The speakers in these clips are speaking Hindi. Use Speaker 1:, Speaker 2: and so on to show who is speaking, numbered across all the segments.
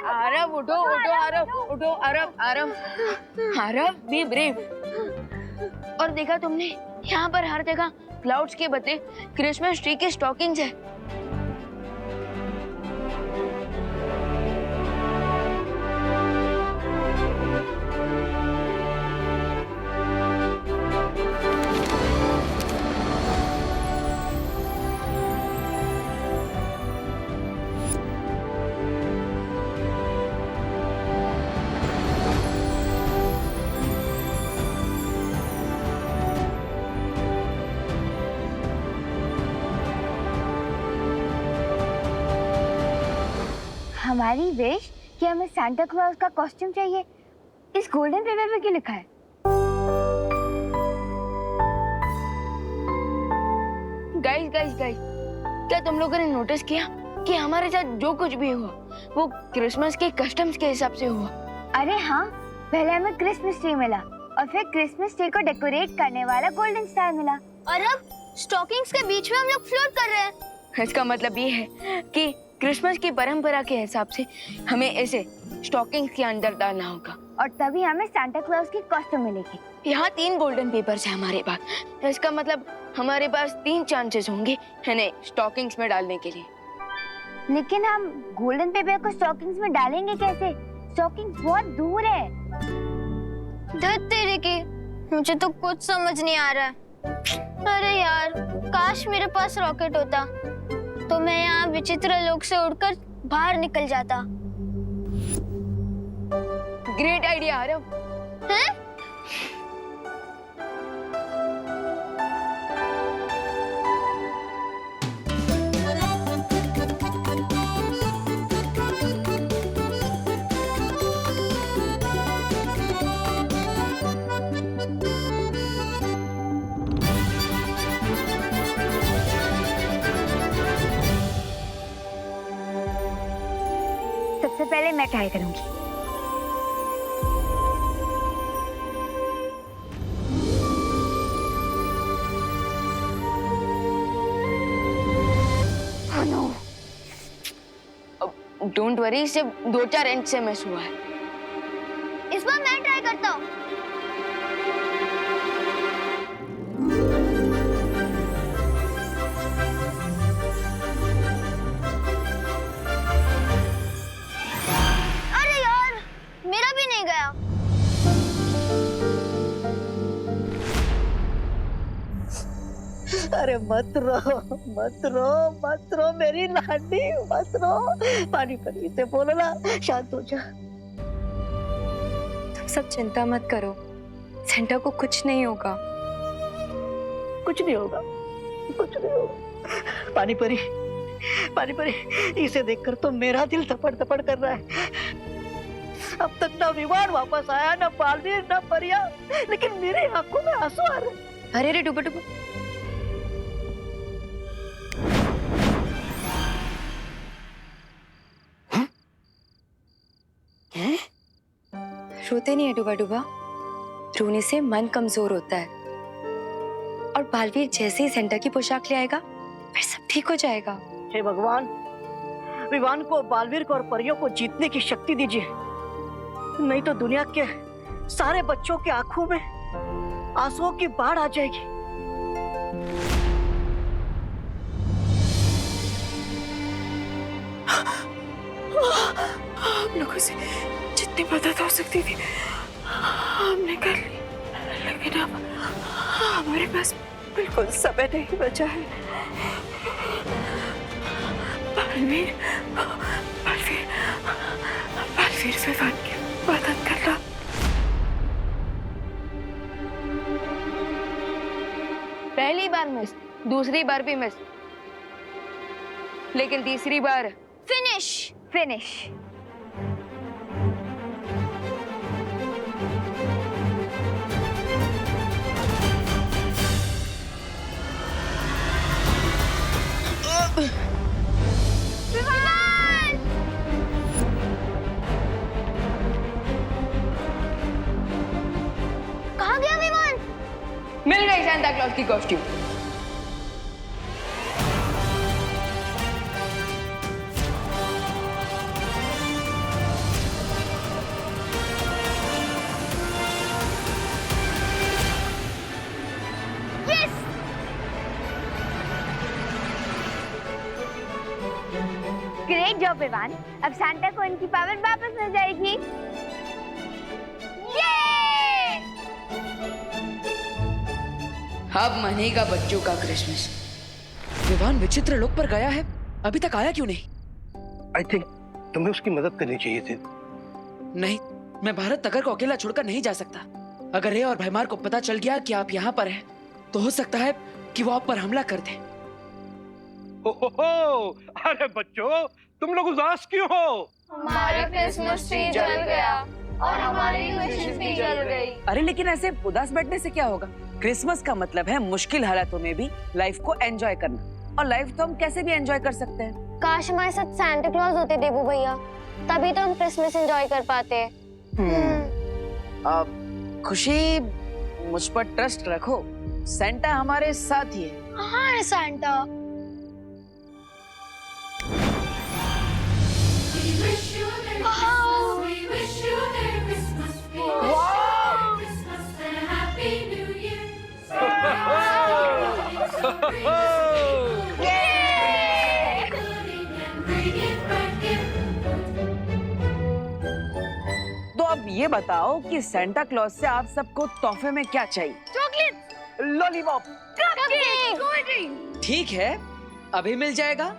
Speaker 1: आरव उठो उठो, आरव उठो, आरव आरव बी ब्रेव। और देखा तुमने, यहाँ पर हर जगह क्लाउड्स के बदले क्रिसमस ट्री के स्टॉकिंग्स है।
Speaker 2: हमारी विश कि हमें सांता क्लॉज का कॉस्ट्यूम चाहिए, इस गोल्डन पेपर पे क्यों लिखा है?
Speaker 1: गाइस क्या तुम लोगों ने नोटिस किया कि हमारे साथ जो कुछ भी हुआ वो क्रिसमस के कस्टम्स के हिसाब से हुआ?
Speaker 2: अरे हाँ, पहले हमें क्रिसमस ट्री मिला और फिर क्रिसमस ट्री को डेकोरेट करने वाला गोल्डन स्टार मिला, और अब स्टॉकिंग्स के बीच में हम लोग फ्लोट कर रहे हैं।
Speaker 1: इसका मतलब ये है कि क्रिसमस की परंपरा के हिसाब से हमें ऐसे स्टॉकिंग्स के अंदर डालना होगा,
Speaker 2: और तभी हमें सांता क्लॉज की कॉस्ट्यूम मिलेगी।
Speaker 1: यहाँ 3 गोल्डन पेपर्स है हमारे पास, इसका मतलब हमारे पास 3 चांसेस होंगे इन्हें स्टॉकिंग्स में डालने के लिए।
Speaker 2: लेकिन हम गोल्डन पेपर को स्टॉकिंग्स में डालेंगे कैसे? स्टॉकिंग्स बहुत दूर है।
Speaker 3: धत तेरे की, मुझे तो कुछ समझ नहीं आ रहा है। अरे यार, काश मेरे पास रॉकेट होता तो मैं यहाँ विचित्र लोक से उड़कर बाहर निकल जाता।
Speaker 1: Great idea Aarav.
Speaker 3: हैं?
Speaker 2: सबसे पहले मैं ट्राई करूंगी।
Speaker 1: डोंट वरी, सिर्फ 2-4 इंच से मिस हुआ है।
Speaker 3: इस बार मैं ट्राई करता हूँ। अरे यार, मेरा भी नहीं गया।
Speaker 4: अरे मत रो मेरी लाडी, मत रो। पानी परी से बोलो ना, शांत हो जा।
Speaker 5: तुम सब चिंता मत करो, सेंटा को कुछ नहीं होगा।
Speaker 4: कुछ नहीं होगा। पानी परी, इसे देखकर तो मेरा दिल थपड़ थपड़ कर रहा है। अब तक ना विमान वापस आया, ना बालवीर, ना परिया, लेकिन मेरी आंखों में आंसू आ रहे।
Speaker 1: अरे रे डुबा डुबा,
Speaker 5: रोते नहीं है डुबा डुबा, रोने से मन कमजोर होता है। और बालवीर जैसे ही सेंटा की पोशाक ले आएगा फिर सब ठीक हो जाएगा।
Speaker 4: हे भगवान, विवान को, बालवीर को और परियों को जीतने की शक्ति दीजिए, नहीं तो दुनिया के सारे बच्चों की आंखों में आंसुओं की बाढ़ आ जाएगी।
Speaker 5: हम लोगों से जितनी मदद हो सकती थी हमने कर ली, लेकिन अब हमारे पास बिल्कुल समय नहीं बचा है। बालवीर विवान की मदद करना।
Speaker 1: पहली बार मिस, दूसरी बार भी मिस, लेकिन तीसरी बार
Speaker 3: फिनिश। कहाँ गया विमान?
Speaker 1: मिल गई सांता क्लॉज की कॉस्ट्यूम।
Speaker 2: ग्रेट जॉब विवान, अब सांता को इनकी पावर वापस मिल जाएगी। ये!
Speaker 1: अब मनेगा बच्चों का क्रिसमस।
Speaker 5: विवान विचित्र लोक पर गया है, अभी तक आया क्यों नहीं?
Speaker 6: आई थिंक तुम्हें उसकी मदद करनी चाहिए थी।
Speaker 5: नहीं, मैं भारत नगर को अकेला छोड़कर नहीं जा सकता। अगर रे और भैमार को पता चल गया कि आप यहाँ पर हैं, तो हो सकता है कि वो आप पर हमला कर दें।
Speaker 6: हो, अरे बच्चों, तुम लोग उदास क्यों हो?
Speaker 3: हमारा क्रिसमस ट्री जल गया और हमारी विशेस भी जल गई।
Speaker 7: अरे लेकिन ऐसे उदास बैठने से क्या होगा? क्रिसमस का मतलब है मुश्किल हालातों में भी लाइफ को एंजॉय करना, और लाइफ तो हम कैसे भी एंजॉय कर सकते हैं।
Speaker 3: काश हमारे साथ सांता क्लॉज होते देबू भैया, तभी तो हम क्रिसमस एंजॉय कर पाते।
Speaker 7: अब खुशी, मुझ पर ट्रस्ट रखो, सेंटा हमारे साथ ही है।
Speaker 3: हाँ है सांता।
Speaker 7: तो अब ये बताओ कि सेंटा क्लॉज से आप सबको तोहफे में क्या चाहिए?
Speaker 2: Chocolate,
Speaker 7: lollipop.
Speaker 2: Cupcake, cold drink.
Speaker 5: ठीक है, अभी मिल जाएगा।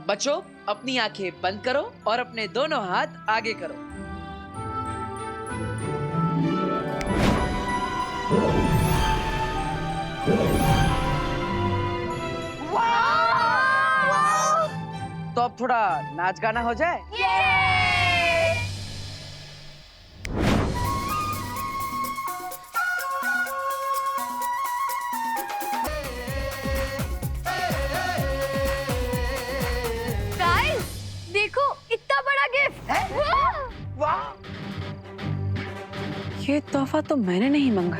Speaker 5: बच्चों, अपनी आंखें बंद करो और अपने दोनों हाथ आगे करो।
Speaker 7: तो अब थोड़ा नाच गाना हो जाए।
Speaker 2: गाइस, देखो इतना बड़ा गिफ्ट है।
Speaker 7: ये तोहफा तो मैंने नहीं मांगा,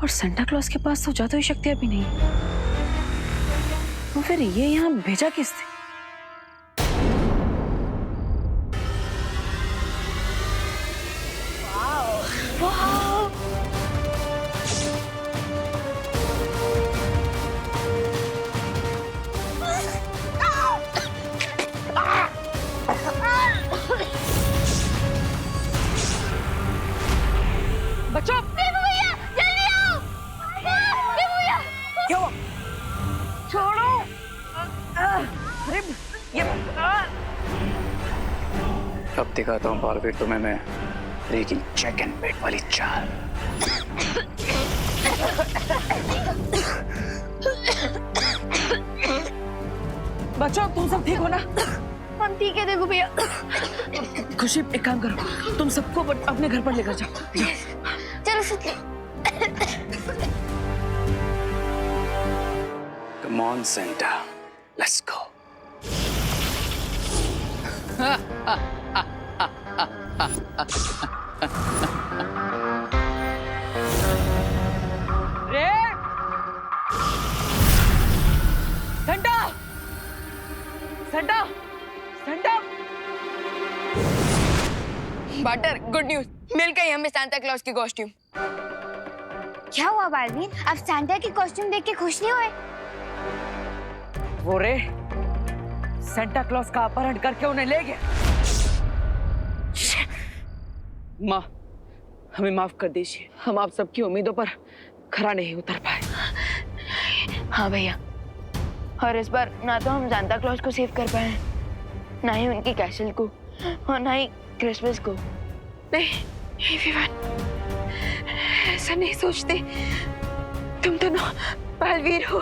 Speaker 7: और सेंटा क्लॉज के पास तो जादुई शक्तियां भी नहीं। तो फिर ये यहाँ भेजा किसने? बच्चों, क्या हुआ? छोड़ो! अरे ये
Speaker 8: अब दिखाता हूँ बालवीर तुम्हें मैं रे की चेक एंड बेट वाली चाल।
Speaker 7: बच्चों, तुम सब ठीक हो ना?
Speaker 2: हम ठीक है देखो भैया।
Speaker 7: खुशी, एक काम करो, तुम सबको अपने घर पर लेकर जाओ।
Speaker 3: चलो सुन।
Speaker 8: Come on, Santa. Let's go.
Speaker 7: रे! Santa! Santa! Santa!
Speaker 1: Butter, good news, मिल गई हमें सांता क्लॉज की कॉस्ट्यूम।
Speaker 2: क्या हुआ बालवीर, आप सांता की कॉस्ट्यूम देख के खुश नहीं हुए?
Speaker 7: वो रे सेंटा क्लॉज का अपहरण करके उन्हें ले गया। माँ, हमें माफ कर दीजिए, हम आप सबकी उम्मीदों पर खरा नहीं उतर पाए।
Speaker 1: हाँ भैया, और इस बार ना तो हम सांता क्लॉज को सेव कर पाए, ना ही उनकी कैसल को, और ना ही क्रिसमस को।
Speaker 5: नहीं विवान, ऐसा नहीं सोचते। तुम दोनों बालवीर हो,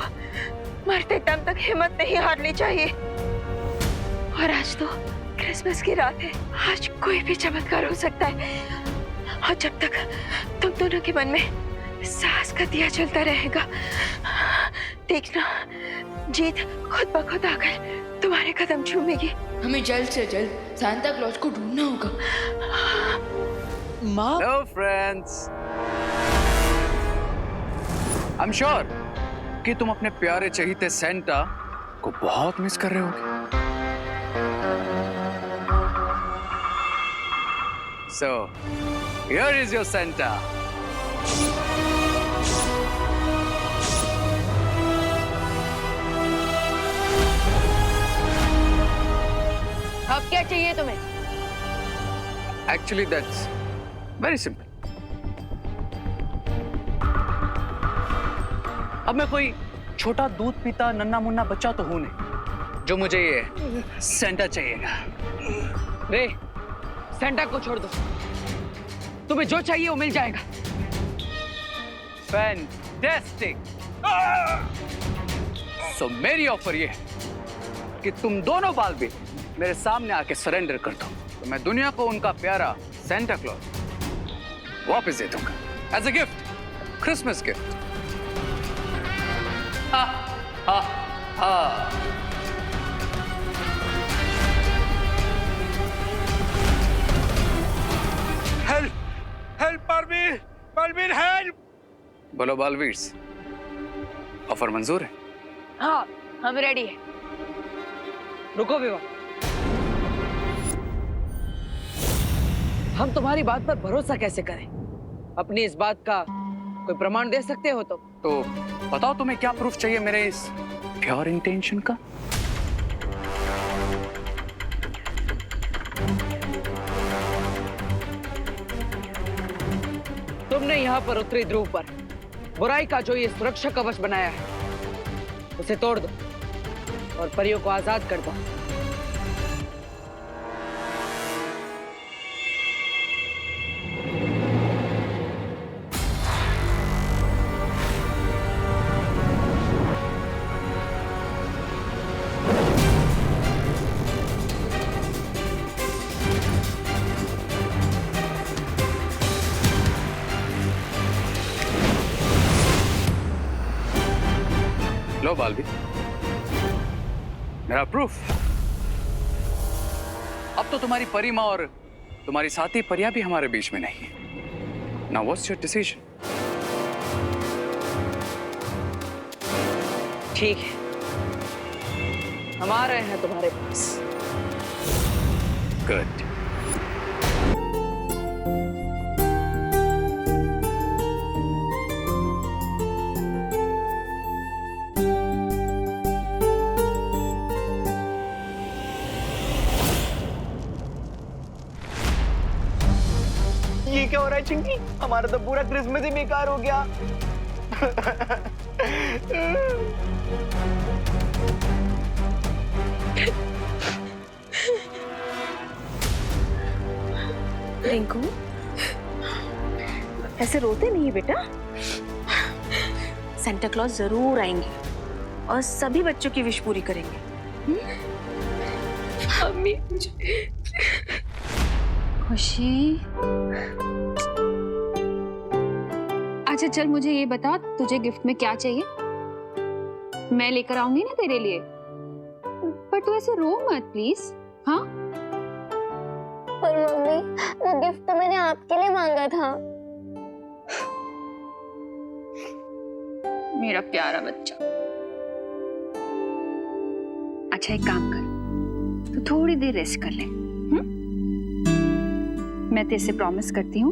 Speaker 5: मरते दम तक हिम्मत नहीं हारनी चाहिए। और आज तो क्रिसमस की रात है, आज कोई भी चमत्कार हो सकता है। और जब तक तुम दोनों के मन में साहस का दिया चलता रहेगा, देखना जीत खुद ब खुद आकर तुम्हारे कदम चूमेगी।
Speaker 1: हमें जल्द से जल्द सांता क्लॉज को ढूंढना होगा।
Speaker 5: माँ,
Speaker 8: Hello, friends. I'm sure कि तुम अपने प्यारे चहीते सेंटा को बहुत मिस कर रहे होगे। So, here is your Santa.
Speaker 1: क्या चाहिए तुम्हें?
Speaker 8: Actually that's very simple. अब मैं कोई छोटा दूध पीता नन्ना मुन्ना बच्चा तो हूं नहीं जो मुझे ये सेंटा चाहिएगा।
Speaker 1: रे, सेंटा को छोड़ दो, तुम्हें जो चाहिए वो मिल जाएगा।
Speaker 8: फैंटास्टिक। सो मेरी ऑफर ये है कि तुम दोनों बालवीर मेरे सामने आके सरेंडर कर दो तो मैं दुनिया को उनका प्यारा सेंटा क्लॉज वापस दे दूंगा as a gift, Christmas gift. हा हा हा।
Speaker 6: Help help Baalveer, Baalveer help.
Speaker 8: बोलो बालवीर्स, ऑफर मंजूर है?
Speaker 1: हाँ, हम रेडी है।
Speaker 7: रुको विवा, हम तुम्हारी बात पर भरोसा कैसे करें? अपनी इस बात का कोई प्रमाण दे सकते हो तो
Speaker 8: बताओ तुम्हें क्या प्रूफ चाहिए मेरे इस प्योर इंटेंशन का?
Speaker 7: तुमने यहाँ पर उत्तरी ध्रुव पर बुराई का जो ये सुरक्षा कवच बनाया है उसे तोड़ दो और परियों को आजाद कर दो।
Speaker 8: लो बालवीर, मेरा प्रूफ। अब तो तुम्हारी परी माँ और तुम्हारी साथी परियां भी हमारे बीच में नहीं है। Now what's your decision?
Speaker 7: ठीक है, हम आ रहे हैं तुम्हारे पास।
Speaker 8: गुड।
Speaker 9: ये क्या हो रहा है चिंकी? हमारा तो पूरा क्रिसमस ही बेकार हो गया।
Speaker 7: रिंकू, ऐसे रोते नहीं बेटा। सेंटा क्लॉज जरूर आएंगे और सभी बच्चों की विश पूरी करेंगे।
Speaker 5: मम्मी,
Speaker 2: खुशी, अच्छा चल मुझे ये बता, तुझे गिफ्ट में क्या चाहिए? मैं लेकर आऊंगी ना तेरे लिए, पर तू ऐसे रो मत प्लीज। हाँ,
Speaker 3: पर मम्मी, वो गिफ्ट तो मैंने आपके लिए मांगा था।
Speaker 2: मेरा प्यारा बच्चा। अच्छा एक काम कर, तू थोड़ी देर रेस्ट कर ले। मैं तेरे से प्रॉमिस करती हूँ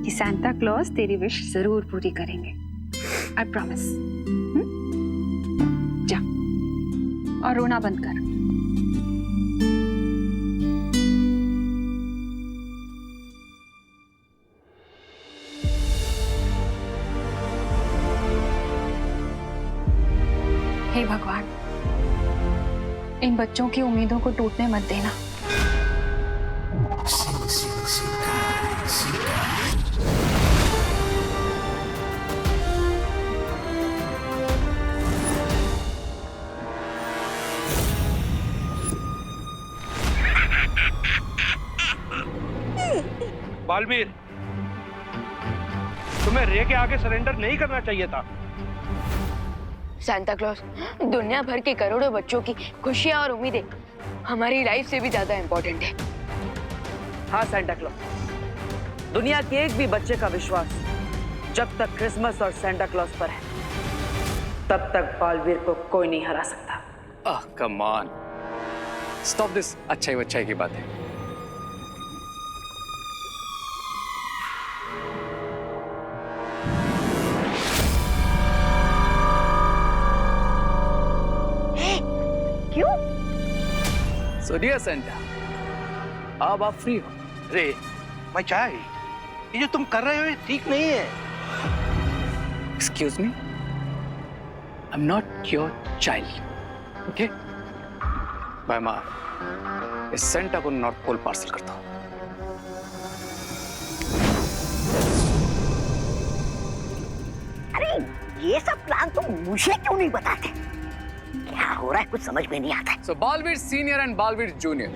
Speaker 2: कि सांता क्लॉज तेरी विश जरूर पूरी करेंगे। I promise. जा और रोना बंद कर। हे भगवान, इन बच्चों की उम्मीदों को टूटने मत देना।
Speaker 6: बालवीर, तुम्हें रे के आगे सरेंडर नहीं करना चाहिए था।
Speaker 1: सांता क्लॉज दुनिया भर के करोड़ों बच्चों की खुशियां और उम्मीदें हमारी लाइफ से भी ज्यादा इंपॉर्टेंट है।
Speaker 7: हाँ सेंटा क्लॉज, दुनिया के एक भी बच्चे का विश्वास जब तक क्रिसमस और सेंटा क्लॉज पर है तब तक बालवीर को कोई नहीं हरा सकता।
Speaker 8: कम ऑन, स्टॉप दिस अच्छाई वच्चाई की बात है। So dear Santa, अब आप फ्री हो।
Speaker 6: रे मैं चाय, ये जो तुम कर रहे हो ये ठीक नहीं है।
Speaker 8: Excuse me? I'm not your child. Okay? Bye माँ। इस सेंटा को नॉर्थ पोल पार्सल करता हूँ।
Speaker 4: अरे ये सब प्लान तुम मुझे क्यों नहीं बताते? क्या हो रहा है कुछ समझ में नहीं आता है।
Speaker 8: So Baalveer senior and Baalveer junior,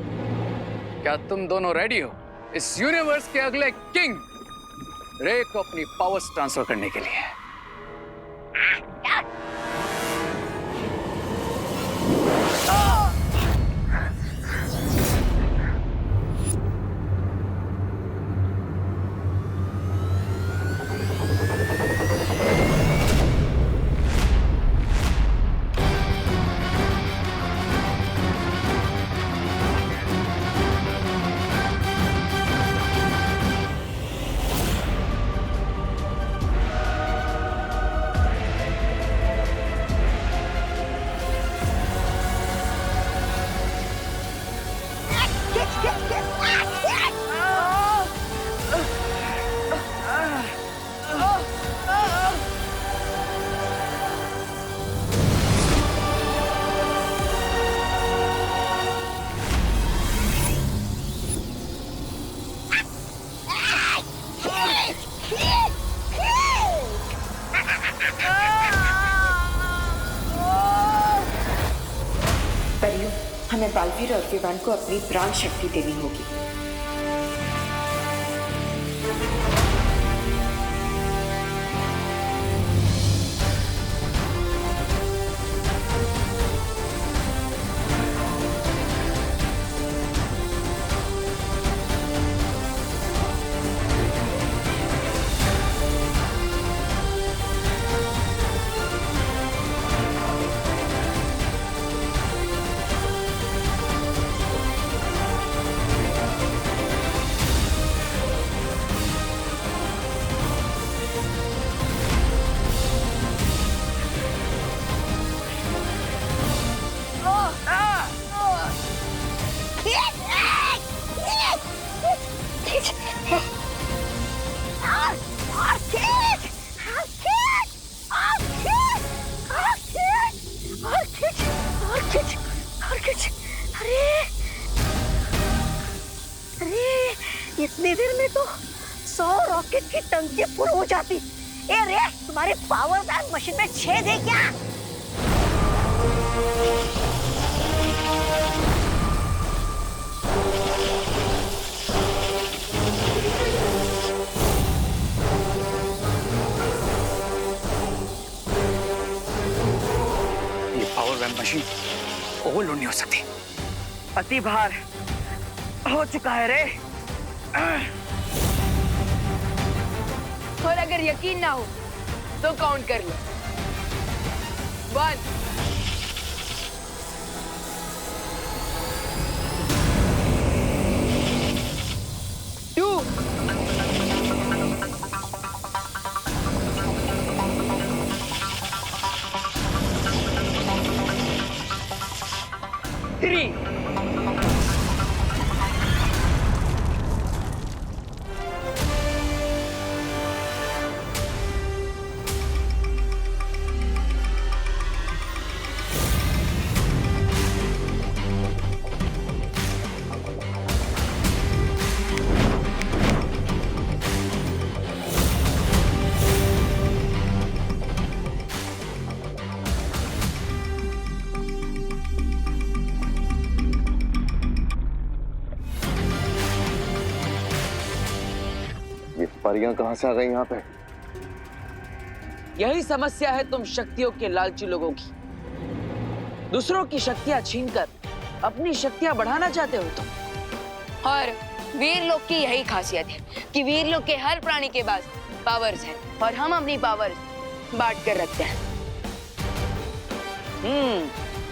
Speaker 8: क्या तुम दोनों रेडी हो इस यूनिवर्स के अगले किंग रे को अपनी पावर्स ट्रांसफर करने के लिए?
Speaker 5: परियों, हमें बालवीर और विवान को अपनी प्राण शक्ति देनी होगी।
Speaker 4: इतनी देर में तो 100 रॉकेट की टंकी फुल हो जाती। ए रे, तुम्हारे पावर बैंक मशीन में छेद है क्या?
Speaker 8: ये पावर बैंक मशीन ओवरलोड नहीं हो सकती।
Speaker 7: अति भार हो चुका है रे।
Speaker 1: और अगर यकीन ना हो तो काउंट कर लो। 1 2 3
Speaker 9: परियां कहां से आ गई यहाँ पे?
Speaker 7: यही समस्या है तुम शक्तियों के लालची लोगों की। दूसरों की शक्तियां छीनकर अपनी शक्तियां बढ़ाना चाहते हो तुम।
Speaker 1: और वीर लोग की यही खासियत है कि वीर लोग के हर प्राणी के पास पावर्स हैं और हम अपनी पावर्स बांट कर रखते हैं।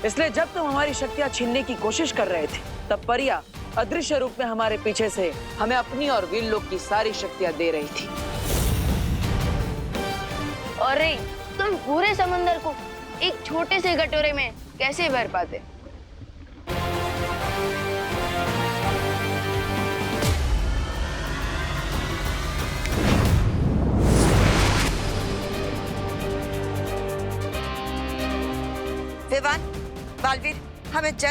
Speaker 7: इसलिए जब तुम हमारी शक्तियां छीनने की कोशिश कर रहे थे तब परिया अदृश्य रूप में हमारे पीछे से हमें अपनी और वीर लोग की सारी शक्तियां दे रही थी।
Speaker 1: और रे, तुम पूरे समंदर को एक छोटे से कटोरे में कैसे भर पाते?
Speaker 5: बालवीर, हमें जल्द